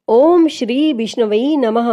ओम श्री विष्णुवै नमः।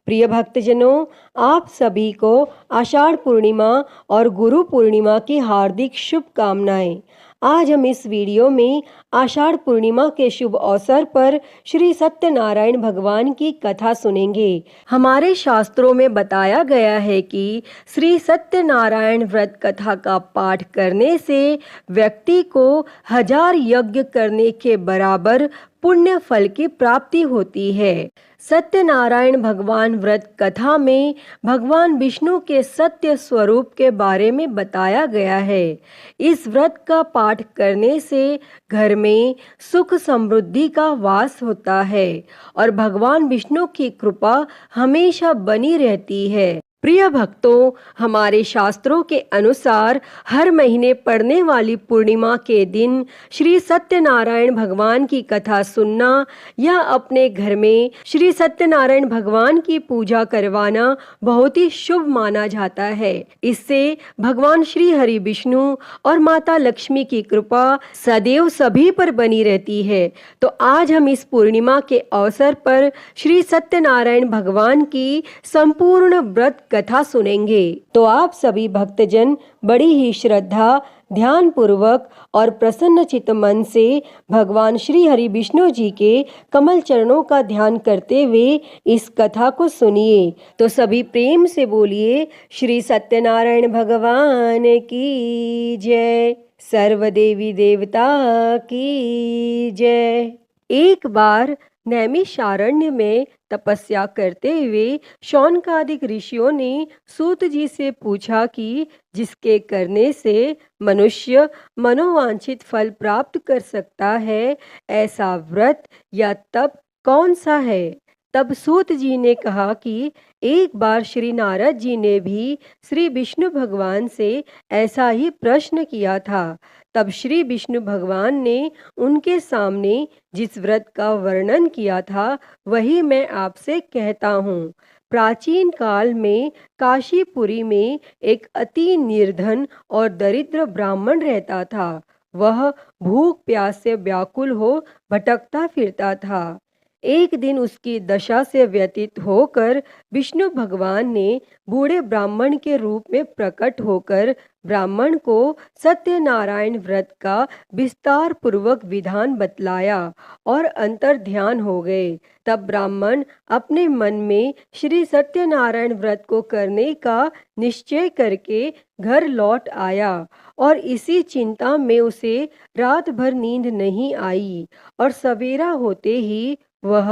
प्रिय भक्तजनों, आप सभी को आषाढ़ पूर्णिमा और गुरु पूर्णिमा की हार्दिक शुभकामनाएं। आज हम इस वीडियो में आषाढ़ पूर्णिमा के शुभ अवसर पर श्री सत्यनारायण भगवान की कथा सुनेंगे। हमारे शास्त्रों में बताया गया है कि श्री सत्यनारायण व्रत कथा का पाठ करने से व्यक्ति को 1000 यज्ञ करने के बराबर पुण्य फल की प्राप्ति होती है। सत्यनारायण भगवान व्रत कथा में भगवान विष्णु के सत्य स्वरूप के बारे में बताया गया है। इस व्रत का पाठ करने से घर में सुख समृद्धि का वास होता है और भगवान विष्णु की कृपा हमेशा बनी रहती है। प्रिय भक्तों, हमारे शास्त्रों के अनुसार हर महीने पड़ने वाली पूर्णिमा के दिन श्री सत्यनारायण भगवान की कथा सुनना या अपने घर में श्री सत्यनारायण भगवान की पूजा करवाना बहुत ही शुभ माना जाता है। इससे भगवान श्री हरि विष्णु और माता लक्ष्मी की कृपा सदैव सभी पर बनी रहती है। तो आज हम इस पूर्णिमा के अवसर पर श्री सत्यनारायण भगवान की संपूर्ण व्रत कथा सुनेंगे। तो आप सभी भक्तजन बड़ी ही श्रद्धा, ध्यान पूर्वक और प्रसन्न चित्त मन से भगवान श्री हरि विष्णु जी के कमल चरणों का ध्यान करते हुए इस कथा को सुनिए। तो सभी प्रेम से बोलिए, श्री सत्यनारायण भगवान की जय, सर्व देवी देवता की जय। एक बार नैमिषारण्य में तपस्या करते हुए शौनकादिक ऋषियों ने सूत जी से पूछा कि जिसके करने से मनुष्य मनोवांछित फल प्राप्त कर सकता है, ऐसा व्रत या तप कौन सा है। तब सूत जी ने कहा कि एक बार श्री नारद जी ने भी श्री विष्णु भगवान से ऐसा ही प्रश्न किया था। तब श्री विष्णु भगवान ने उनके सामने जिस व्रत का वर्णन किया था वही मैं आपसे कहता हूँ। प्राचीन काल में काशीपुरी में एक अति निर्धन और दरिद्र ब्राह्मण रहता था। वह भूख प्यास से व्याकुल हो भटकता फिरता था। एक दिन उसकी दशा से व्यतीत होकर विष्णु भगवान ने बूढ़े ब्राह्मण के रूप में प्रकट होकर ब्राह्मण को सत्यनारायण व्रत का विस्तार पूर्वक विधान बतलाया और अंतर ध्यान हो गए। तब ब्राह्मण अपने मन में श्री सत्यनारायण व्रत को करने का निश्चय करके घर लौट आया और इसी चिंता में उसे रात भर नींद नहीं आई और सवेरा होते ही वह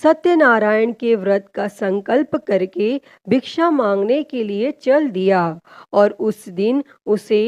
सत्यनारायण के व्रत का संकल्प करके भिक्षा मांगने के लिए चल दिया और उस दिन उसे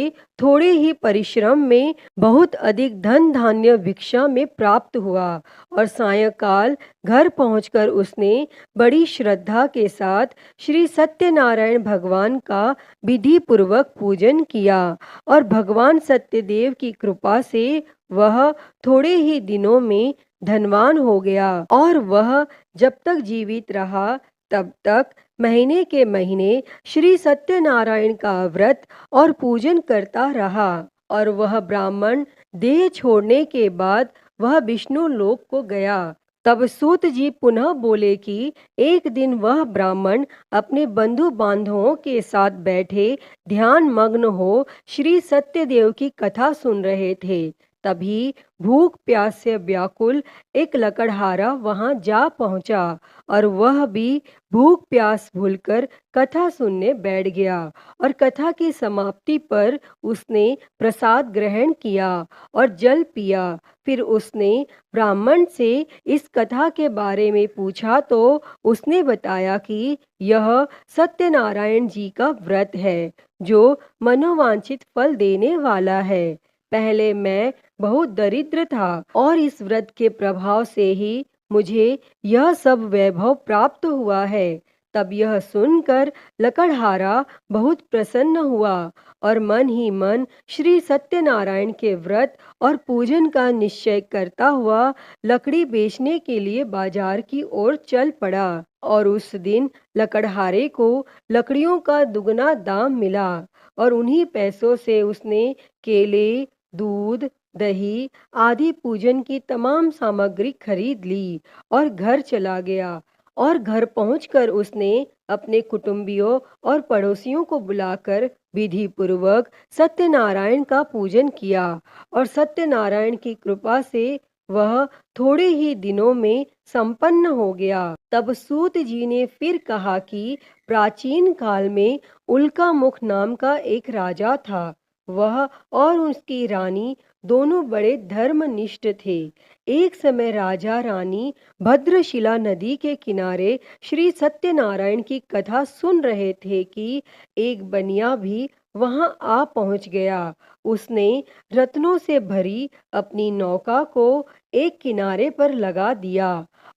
थोड़े ही परिश्रम में बहुत अधिक धन धान्य भिक्षा में प्राप्त हुआ और सायंकाल घर पहुंचकर उसने बड़ी श्रद्धा के साथ श्री सत्यनारायण भगवान का विधि पूर्वक पूजन किया और भगवान सत्यदेव की कृपा से वह थोड़े ही दिनों में धनवान हो गया और वह जब तक जीवित रहा तब तक महीने के महीने श्री सत्यनारायण का व्रत और पूजन करता रहा। और वह ब्राह्मण देह छोड़ने के बाद वह विष्णु लोक को गया। तब सूत जी पुनः बोले कि एक दिन वह ब्राह्मण अपने बंधु बांधवों के साथ बैठे ध्यान मग्न हो श्री सत्यदेव की कथा सुन रहे थे। तभी भूख प्यास से व्याकुल एक लकड़हारा वहां जा पहुंचा और वह भी भूख प्यास भूलकर कथा सुनने बैठ गया और कथा की समाप्ति पर उसने प्रसाद ग्रहण किया और जल पिया। फिर उसने ब्राह्मण से इस कथा के बारे में पूछा तो उसने बताया कि यह सत्यनारायण जी का व्रत है जो मनोवांछित फल देने वाला है। पहले मैं बहुत दरिद्र था और इस व्रत के प्रभाव से ही मुझे यह सब वैभव प्राप्त हुआ है। तब यह सुनकर लकड़हारा बहुत प्रसन्न हुआ और मन ही मन श्री सत्यनारायण के व्रत और पूजन का निश्चय करता हुआ लकड़ी बेचने के लिए बाजार की ओर चल पड़ा और उस दिन लकड़हारे को लकड़ियों का दुगना दाम मिला और उन्हीं पैसों से उसने केले, दूध, दही आदि पूजन की तमाम सामग्री खरीद ली और घर चला गया। और घर पहुंचकर उसने अपने कुटुंबियों और पड़ोसियों को बुलाकर विधि पूर्वक सत्यनारायण का पूजन किया। और सत्यनारायण की कृपा से वह थोड़े ही दिनों में संपन्न हो गया। तब सूत जी ने फिर कहा कि प्राचीन काल में उल्का मुख नाम का एक राजा था। वह और उसकी रानी दोनों बड़े धर्मनिष्ठ थे। एक समय राजा रानी भद्रशिला नदी के किनारे श्री सत्यनारायण की कथा सुन रहे थे कि एक बनिया भी वहां आ पहुंच गया। उसने रत्नों से भरी अपनी नौका को एक किनारे पर लगा दिया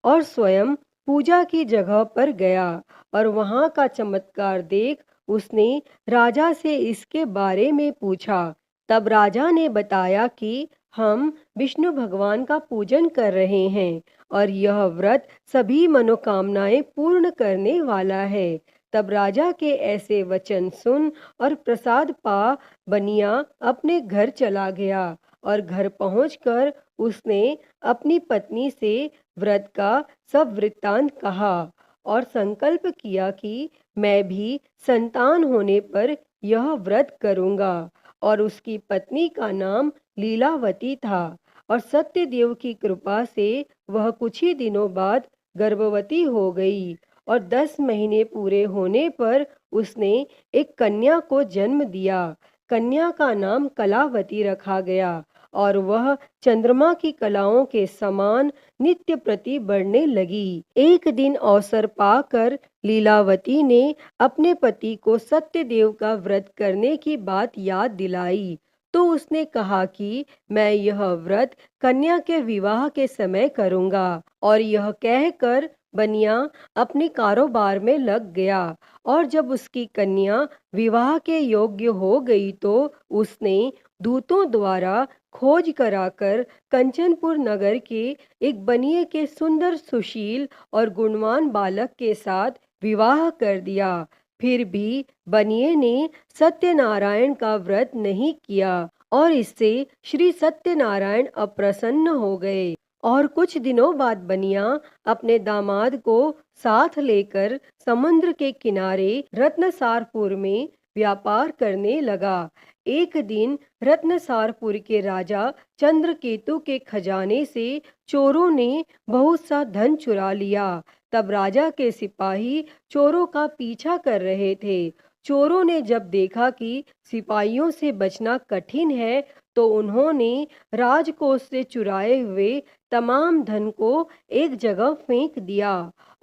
और स्वयं पूजा की जगह पर गया। और वहां का चमत्कार देख उसने राजा से इसके बारे में पूछा। तब राजा ने बताया कि हम विष्णु भगवान का पूजन कर रहे हैं और यह व्रत सभी मनोकामनाएं पूर्ण करने वाला है। तब राजा के ऐसे वचन सुन और प्रसाद पा बनिया अपने घर चला गया। और घर पहुंचकर उसने अपनी पत्नी से व्रत का सब वृत्तांत कहा और संकल्प किया कि मैं भी संतान होने पर यह व्रत करूंगा। और उसकी पत्नी का नाम लीलावती था। और सत्यदेव की कृपा से वह कुछ ही दिनों बाद गर्भवती हो गई। और 10 महीने पूरे होने पर उसने एक कन्या को जन्म दिया। कन्या का नाम कलावती रखा गया और वह चंद्रमा की कलाओं के समान नित्य प्रति बढ़ने लगी। एक दिन अवसर पाकर लीलावती ने अपने पति को सत्यदेव का व्रत करने की बात याद दिलाई। तो उसने कहा कि मैं यह व्रत कन्या के विवाह के समय करूंगा। और यह कहकर बनिया अपने कारोबार में लग गया। और जब उसकी कन्या विवाह के योग्य हो गई तो उसने दूतों द्वारा खोज कराकर कंचनपुर नगर के एक बनिए के सुंदर सुशील और गुणवान बालक के साथ विवाह कर दिया। फिर भी बनिए ने सत्यनारायण का व्रत नहीं किया और इससे श्री सत्यनारायण अप्रसन्न हो गए। और कुछ दिनों बाद बनिया अपने दामाद को साथ लेकर समुद्र के किनारे रत्नसारपुर में व्यापार करने लगा। एक दिन रत्नसारपुर के राजा चंद्रकेतु के खजाने से चोरों ने बहुत सा धन चुरा लिया। तब राजा के सिपाही चोरों का पीछा कर रहे थे। चोरों ने जब देखा कि सिपाहियों से बचना कठिन है तो उन्होंने राजकोष से चुराए हुए तमाम धन को एक जगह फेंक दिया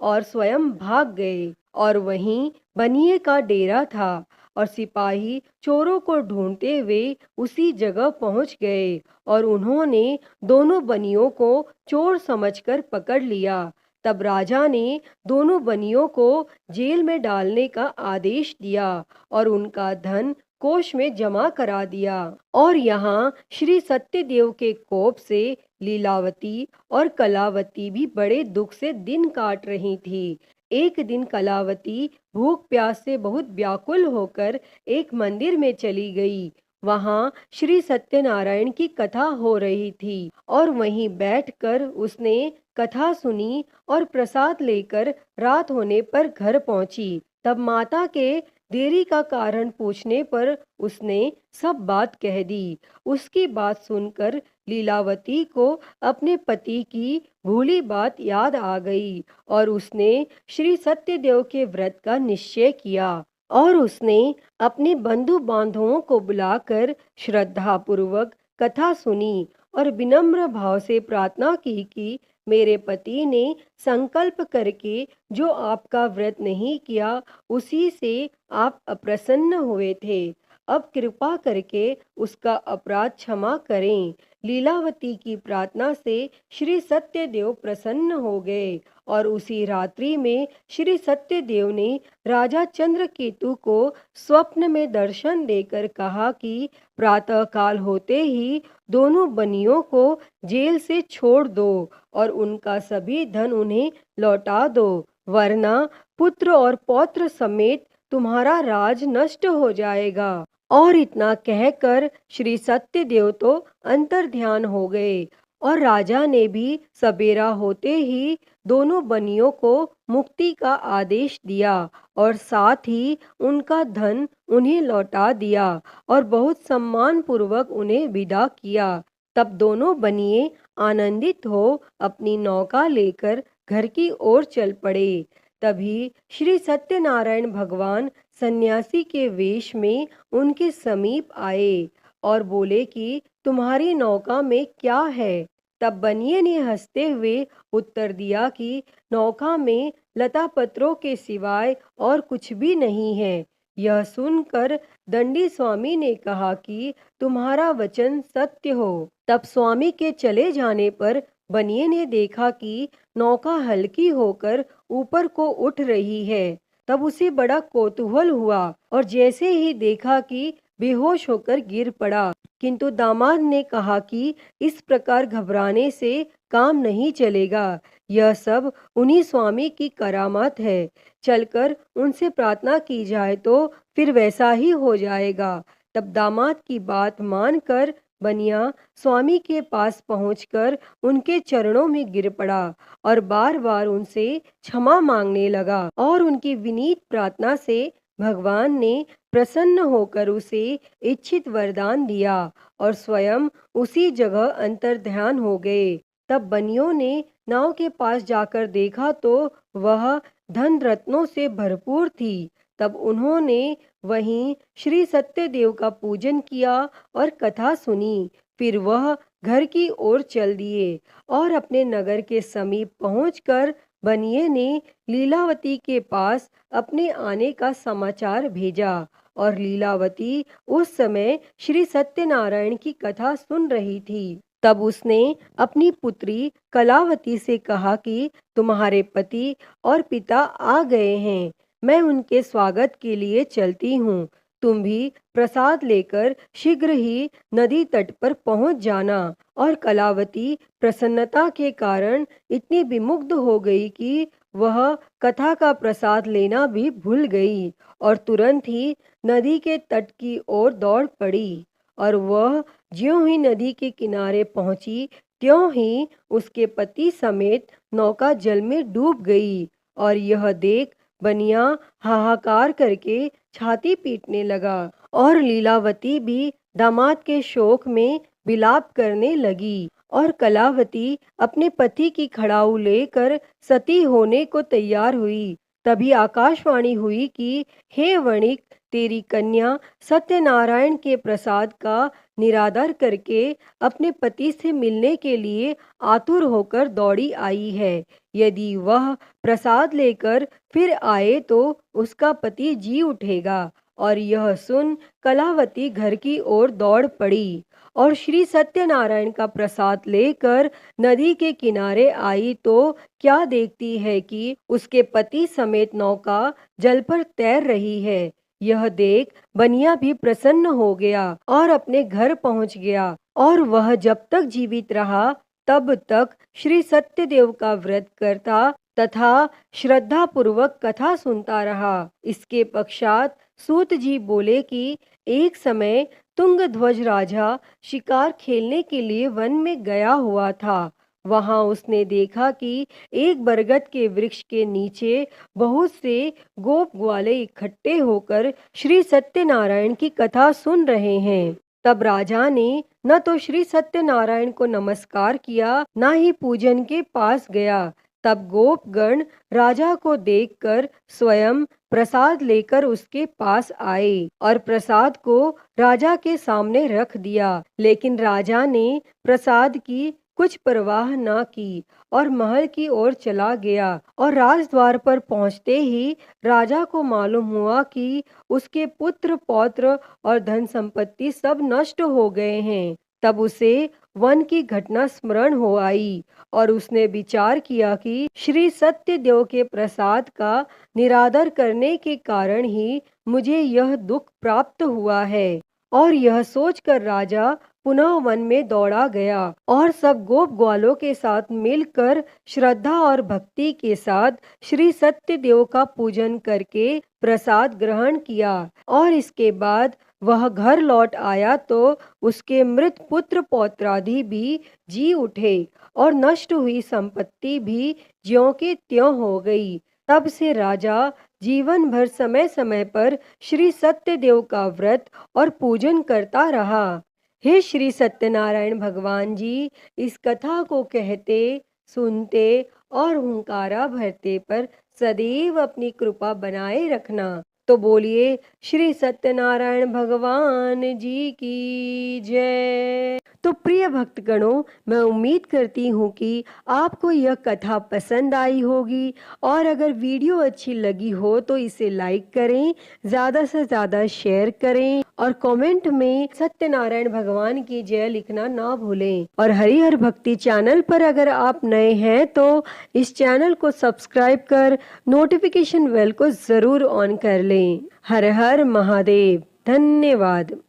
और स्वयं भाग गए। और वहीं बनिए का डेरा था और सिपाही चोरों को ढूंढते हुए उसी जगह पहुंच गए और उन्होंने दोनों बनियों को चोर समझकर पकड़ लिया। तब राजा ने दोनों बनियों को जेल में डालने का आदेश दिया और उनका धन कोष में जमा करा दिया। और यहाँ श्री सत्यदेव के कोप से लीलावती और कलावती भी बड़े दुख से दिन काट रही थी। एक दिन कलावती भूख प्यास से बहुत व्याकुल होकर एक मंदिर में चली गई। वहां श्री सत्यनारायण की कथा हो रही थी और वहीं बैठकर उसने कथा सुनी और प्रसाद लेकर रात होने पर घर पहुंची। तब माता के देरी का कारण पूछने पर उसने सब बात कह दी। उसकी बात सुनकर लीलावती को अपने पति की भूली बात याद आ गई और उसने श्री सत्यदेव के व्रत का निश्चय किया। और उसने अपने बंधु बांधवों को बुलाकर श्रद्धा पूर्वक कथा सुनी और विनम्र भाव से प्रार्थना की कि मेरे पति ने संकल्प करके जो आपका व्रत नहीं किया उसी से आप अप्रसन्न हुए थे। अब कृपा करके उसका अपराध क्षमा करें। लीलावती की प्रार्थना से श्री सत्यदेव प्रसन्न हो गए और उसी रात्रि में श्री सत्यदेव ने राजा चंद्रकेतु को स्वप्न में दर्शन देकर कहा कि प्रातः काल होते ही दोनों बनियों को जेल से छोड़ दो और उनका सभी धन उन्हें लौटा दो, वरना पुत्र और पौत्र समेत तुम्हारा राज नष्ट हो जाएगा। और इतना कहकर श्री सत्यदेव तो अंतर ध्यान हो गए और राजा ने भी सबेरा होते ही दोनों बनियों को मुक्ति का आदेश दिया और साथ ही उनका धन उन्हें लौटा दिया और बहुत सम्मान पूर्वक उन्हें विदा किया। तब दोनों बनिए आनंदित हो अपनी नौका लेकर घर की ओर चल पड़े। तभी श्री सत्यनारायण भगवान सन्यासी के वेश में उनके समीप आए और बोले कि तुम्हारी नौका में क्या है। तब बनिए ने हंसते हुए उत्तर दिया कि नौका में लता पत्रों के सिवाय और कुछ भी नहीं है। यह सुनकर दंडी स्वामी ने कहा कि तुम्हारा वचन सत्य हो। तब स्वामी के चले जाने पर बनिए ने देखा कि नौका हल्की होकर ऊपर को उठ रही है। तब उसे बड़ा कौतूहल हुआ और जैसे ही देखा कि बेहोश होकर गिर पड़ा। किंतु दामाद ने कहा कि इस प्रकार घबराने से काम नहीं चलेगा, यह सब उन्हीं स्वामी की करामात है। चलकर उनसे प्रार्थना की जाए तो फिर वैसा ही हो जाएगा। तब दामाद की बात मानकर बनिया स्वामी के पास पहुंचकर उनके चरणों में गिर पड़ा और बार बार उनसे क्षमा मांगने लगा और उनकी विनीत प्रार्थना से भगवान ने प्रसन्न होकर उसे इच्छित वरदान दिया और स्वयं उसी जगह अंतर्ध्यान हो गए। तब बनियों ने नाव के पास जाकर देखा तो वह धन रत्नों से भरपूर थी। तब उन्होंने वहीं श्री सत्यदेव का पूजन किया और कथा सुनी। फिर वह घर की ओर चल दिए और अपने नगर के समीप पहुंचकर बनिए ने लीलावती के पास अपने आने का समाचार भेजा और लीलावती उस समय श्री सत्यनारायण की कथा सुन रही थी। तब उसने अपनी पुत्री कलावती से कहा कि तुम्हारे पति और पिता आ गए हैं, मैं उनके स्वागत के लिए चलती हूँ। तुम भी प्रसाद लेकर शीघ्र ही नदी तट पर पहुंच जाना। और कलावती प्रसन्नता के कारण इतनी विमुग्ध हो गई कि वह कथा का प्रसाद लेना भी भूल गई और तुरंत ही नदी के तट की ओर दौड़ पड़ी। और वह ज्यों ही नदी के किनारे पहुंची त्यों ही उसके पति समेत नौका जल में डूब गई। और यह देख बनिया हाहाकार करके छाती पीटने लगा और लीलावती भी दामाद के शोक में विलाप करने लगी। और कलावती अपने पति की खड़ाऊ लेकर सती होने को तैयार हुई। तभी आकाशवाणी हुई कि हे वणिक, तेरी कन्या सत्यनारायण के प्रसाद का निरादर करके अपने पति से मिलने के लिए आतुर होकर दौड़ी आई है। यदि वह प्रसाद लेकर फिर आए तो उसका पति जी उठेगा। और यह सुन कलावती घर की ओर दौड़ पड़ी और श्री सत्यनारायण का प्रसाद लेकर नदी के किनारे आई तो क्या देखती है कि उसके पति समेत नौका जल पर तैर रही है। यह देख बनिया भी प्रसन्न हो गया और अपने घर पहुंच गया और वह जब तक जीवित रहा तब तक श्री सत्यदेव का व्रत करता तथा श्रद्धा पूर्वक कथा सुनता रहा। इसके पश्चात सूत जी बोले कि एक समय तुंगध्वज राजा शिकार खेलने के लिए वन में गया हुआ था। वहां उसने देखा कि एक बरगद के वृक्ष के नीचे बहुत से गोप ग्वाले इकट्ठे होकर श्री सत्यनारायण की कथा सुन रहे हैं। तब राजा ने न तो श्री सत्यनारायण को नमस्कार किया न ही पूजन के पास गया। तब गोपगण राजा को देखकर स्वयं प्रसाद लेकर उसके पास आए और प्रसाद को राजा के सामने रख दिया। लेकिन राजा ने प्रसाद की कुछ परवाह न की और महल की ओर चला गया। और राजद्वार पर पहुंचते ही राजा को मालूम हुआ कि उसके पुत्र पौत्र और धन संपत्ति सब नष्ट हो गए हैं। तब उसे वन की घटना स्मरण हो आई और उसने विचार किया कि श्री सत्यदेव के प्रसाद का निरादर करने के कारण ही मुझे यह दुख प्राप्त हुआ है। और यह सोचकर राजा पुनः वन में दौड़ा गया और सब गोप ग्वालों के साथ मिलकर श्रद्धा और भक्ति के साथ श्री सत्यदेव का पूजन करके प्रसाद ग्रहण किया। और इसके बाद वह घर लौट आया तो उसके मृत पुत्र पौत्रादि भी जी उठे और नष्ट हुई संपत्ति भी ज्यों की त्यों हो गई। तब से राजा जीवन भर समय समय पर श्री सत्यदेव का व्रत और पूजन करता रहा। हे श्री सत्यनारायण भगवान जी, इस कथा को कहते, सुनते और हुंकारा भरते पर सदैव अपनी कृपा बनाए रखना। तो बोलिए श्री सत्यनारायण भगवान जी की जय। तो प्रिय भक्तगणों, मैं उम्मीद करती हूँ कि आपको यह कथा पसंद आई होगी और अगर वीडियो अच्छी लगी हो तो इसे लाइक करें, ज़्यादा से ज़्यादा शेयर करें और कमेंट में सत्यनारायण भगवान की जय लिखना ना भूलें। और हरिहर भक्ति चैनल पर अगर आप नए हैं तो इस चैनल को सब्सक्राइब कर नोटिफिकेशन बेल को ज़रूर ऑन कर लें। हर हर महादेव। धन्यवाद।